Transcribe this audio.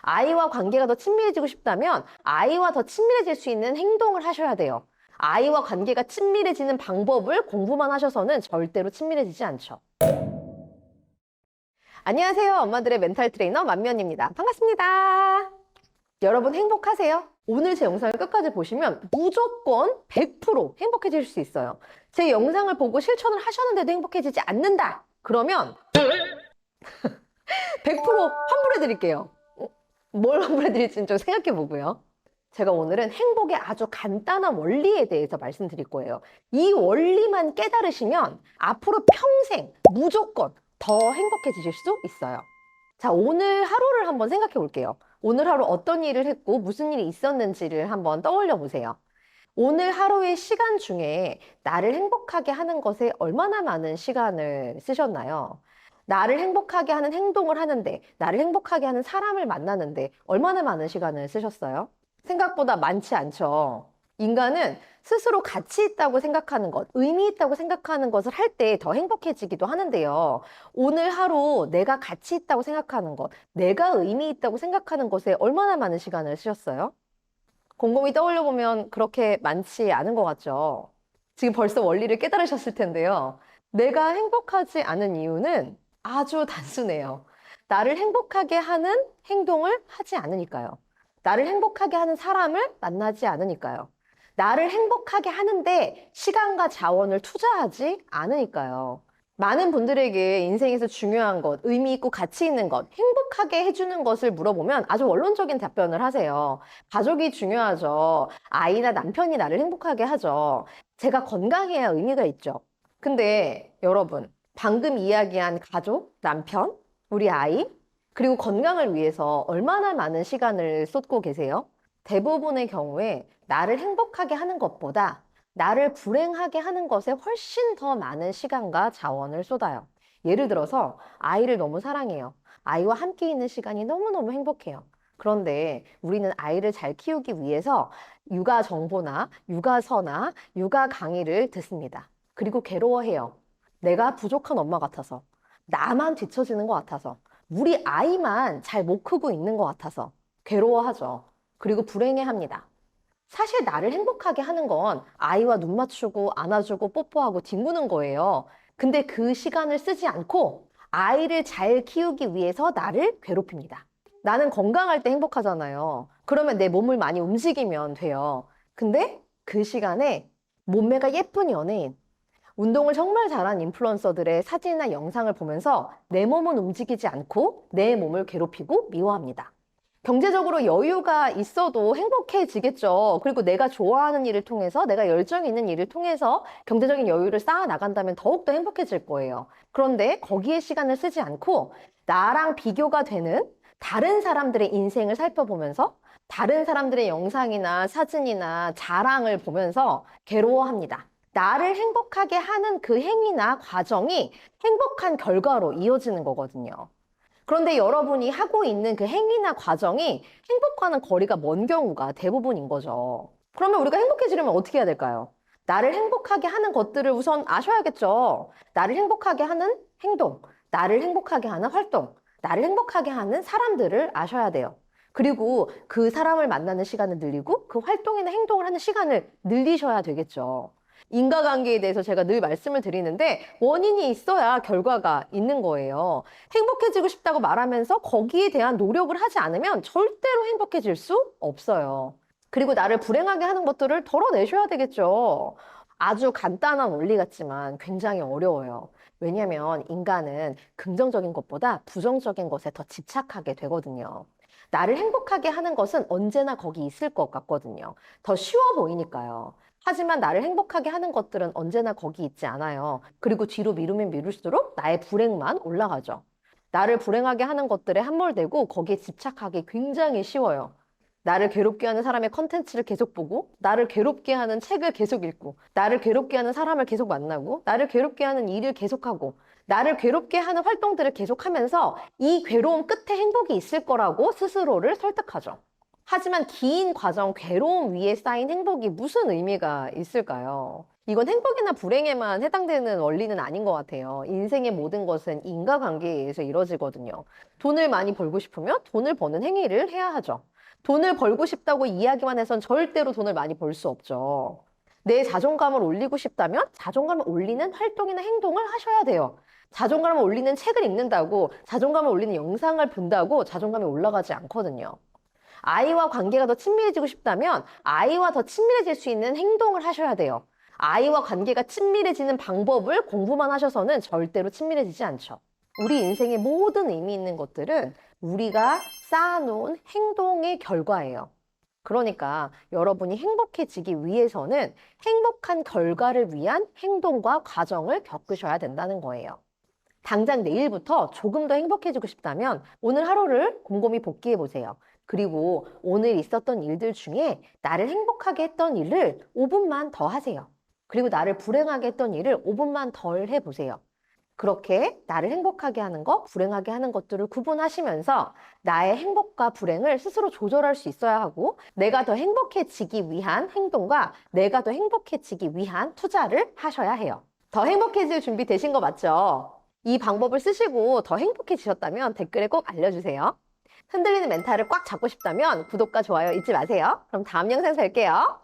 아이와 관계가 더 친밀해지고 싶다면 아이와 더 친밀해질 수 있는 행동을 하셔야 돼요. 아이와 관계가 친밀해지는 방법을 공부만 하셔서는 절대로 친밀해지지 않죠. 안녕하세요. 엄마들의 멘탈 트레이너 만면입니다. 반갑습니다. 여러분 행복하세요? 오늘 제 영상을 끝까지 보시면 무조건 100% 행복해질 수 있어요. 제 영상을 보고 실천을 하셨는데도 행복해지지 않는다. 그러면 100% 환불해 드릴게요. 뭘 환불해 드릴지는 좀 생각해 보고요. 제가 오늘은 행복의 아주 간단한 원리에 대해서 말씀드릴 거예요. 이 원리만 깨달으시면 앞으로 평생 무조건 더 행복해지실 수 있어요. 자, 오늘 하루를 한번 생각해 볼게요. 오늘 하루 어떤 일을 했고 무슨 일이 있었는지를 한번 떠올려 보세요. 오늘 하루의 시간 중에 나를 행복하게 하는 것에 얼마나 많은 시간을 쓰셨나요? 나를 행복하게 하는 행동을 하는데, 나를 행복하게 하는 사람을 만나는데 얼마나 많은 시간을 쓰셨어요? 생각보다 많지 않죠. 인간은 스스로 가치 있다고 생각하는 것, 의미 있다고 생각하는 것을 할 때 더 행복해지기도 하는데요. 오늘 하루 내가 가치 있다고 생각하는 것, 내가 의미 있다고 생각하는 것에 얼마나 많은 시간을 쓰셨어요? 곰곰이 떠올려 보면 그렇게 많지 않은 것 같죠. 지금 벌써 원리를 깨달으셨을 텐데요. 내가 행복하지 않은 이유는 아주 단순해요. 나를 행복하게 하는 행동을 하지 않으니까요. 나를 행복하게 하는 사람을 만나지 않으니까요. 나를 행복하게 하는데 시간과 자원을 투자하지 않으니까요. 많은 분들에게 인생에서 중요한 것, 의미 있고 가치 있는 것, 행복하게 해주는 것을 물어보면 아주 원론적인 답변을 하세요. 가족이 중요하죠. 아이나 남편이 나를 행복하게 하죠. 제가 건강해야 의미가 있죠. 근데 여러분, 방금 이야기한 가족, 남편, 우리 아이, 그리고 건강을 위해서 얼마나 많은 시간을 쏟고 계세요? 대부분의 경우에 나를 행복하게 하는 것보다 나를 불행하게 하는 것에 훨씬 더 많은 시간과 자원을 쏟아요. 예를 들어서 아이를 너무 사랑해요. 아이와 함께 있는 시간이 너무너무 행복해요. 그런데 우리는 아이를 잘 키우기 위해서 육아 정보나 육아서나 육아 강의를 듣습니다. 그리고 괴로워해요. 내가 부족한 엄마 같아서, 나만 뒤처지는 것 같아서, 우리 아이만 잘 못 크고 있는 것 같아서 괴로워하죠. 그리고 불행해합니다. 사실 나를 행복하게 하는 건 아이와 눈 맞추고 안아주고 뽀뽀하고 뒹구는 거예요. 근데 그 시간을 쓰지 않고 아이를 잘 키우기 위해서 나를 괴롭힙니다. 나는 건강할 때 행복하잖아요. 그러면 내 몸을 많이 움직이면 돼요. 근데 그 시간에 몸매가 예쁜 연예인, 운동을 정말 잘한 인플루언서들의 사진이나 영상을 보면서 내 몸은 움직이지 않고 내 몸을 괴롭히고 미워합니다. 경제적으로 여유가 있어도 행복해지겠죠. 그리고 내가 좋아하는 일을 통해서, 내가 열정 있는 일을 통해서 경제적인 여유를 쌓아 나간다면 더욱더 행복해질 거예요. 그런데 거기에 시간을 쓰지 않고 나랑 비교가 되는 다른 사람들의 인생을 살펴보면서 다른 사람들의 영상이나 사진이나 자랑을 보면서 괴로워합니다. 나를 행복하게 하는 그 행위나 과정이 행복한 결과로 이어지는 거거든요. 그런데 여러분이 하고 있는 그 행위나 과정이 행복과는 거리가 먼 경우가 대부분인 거죠. 그러면 우리가 행복해지려면 어떻게 해야 될까요? 나를 행복하게 하는 것들을 우선 아셔야겠죠. 나를 행복하게 하는 행동, 나를 행복하게 하는 활동, 나를 행복하게 하는 사람들을 아셔야 돼요. 그리고 그 사람을 만나는 시간을 늘리고 그 활동이나 행동을 하는 시간을 늘리셔야 되겠죠. 인과관계에 대해서 제가 늘 말씀을 드리는데 원인이 있어야 결과가 있는 거예요. 행복해지고 싶다고 말하면서 거기에 대한 노력을 하지 않으면 절대로 행복해질 수 없어요. 그리고 나를 불행하게 하는 것들을 덜어내셔야 되겠죠. 아주 간단한 원리 같지만 굉장히 어려워요. 왜냐하면 인간은 긍정적인 것보다 부정적인 것에 더 집착하게 되거든요. 나를 행복하게 하는 것은 언제나 거기 있을 것 같거든요. 더 쉬워 보이니까요. 하지만 나를 행복하게 하는 것들은 언제나 거기 있지 않아요. 그리고 뒤로 미루면 미룰수록 나의 불행만 올라가죠. 나를 불행하게 하는 것들에 함몰되고 거기에 집착하기 굉장히 쉬워요. 나를 괴롭게 하는 사람의 컨텐츠를 계속 보고, 나를 괴롭게 하는 책을 계속 읽고, 나를 괴롭게 하는 사람을 계속 만나고, 나를 괴롭게 하는 일을 계속하고, 나를 괴롭게 하는 활동들을 계속하면서 이 괴로움 끝에 행복이 있을 거라고 스스로를 설득하죠. 하지만 긴 과정, 괴로움 위에 쌓인 행복이 무슨 의미가 있을까요? 이건 행복이나 불행에만 해당되는 원리는 아닌 것 같아요. 인생의 모든 것은 인과관계에 의해서 이루어지거든요. 돈을 많이 벌고 싶으면 돈을 버는 행위를 해야 하죠. 돈을 벌고 싶다고 이야기만 해선 절대로 돈을 많이 벌 수 없죠. 내 자존감을 올리고 싶다면 자존감을 올리는 활동이나 행동을 하셔야 돼요. 자존감을 올리는 책을 읽는다고, 자존감을 올리는 영상을 본다고 자존감이 올라가지 않거든요. 아이와 관계가 더 친밀해지고 싶다면 아이와 더 친밀해질 수 있는 행동을 하셔야 돼요. 아이와 관계가 친밀해지는 방법을 공부만 하셔서는 절대로 친밀해지지 않죠. 우리 인생의 모든 의미 있는 것들은 우리가 쌓아놓은 행동의 결과예요. 그러니까 여러분이 행복해지기 위해서는 행복한 결과를 위한 행동과 과정을 겪으셔야 된다는 거예요. 당장 내일부터 조금 더 행복해지고 싶다면 오늘 하루를 곰곰이 복기해 보세요. 그리고 오늘 있었던 일들 중에 나를 행복하게 했던 일을 5분만 더 하세요. 그리고 나를 불행하게 했던 일을 5분만 덜 해보세요. 그렇게 나를 행복하게 하는 것, 불행하게 하는 것들을 구분하시면서 나의 행복과 불행을 스스로 조절할 수 있어야 하고 내가 더 행복해지기 위한 행동과 내가 더 행복해지기 위한 투자를 하셔야 해요. 더 행복해질 준비 되신 거 맞죠? 이 방법을 쓰시고 더 행복해지셨다면 댓글에 꼭 알려주세요. 흔들리는 멘탈을 꽉 잡고 싶다면 구독과 좋아요 잊지 마세요. 그럼 다음 영상 뵐게요.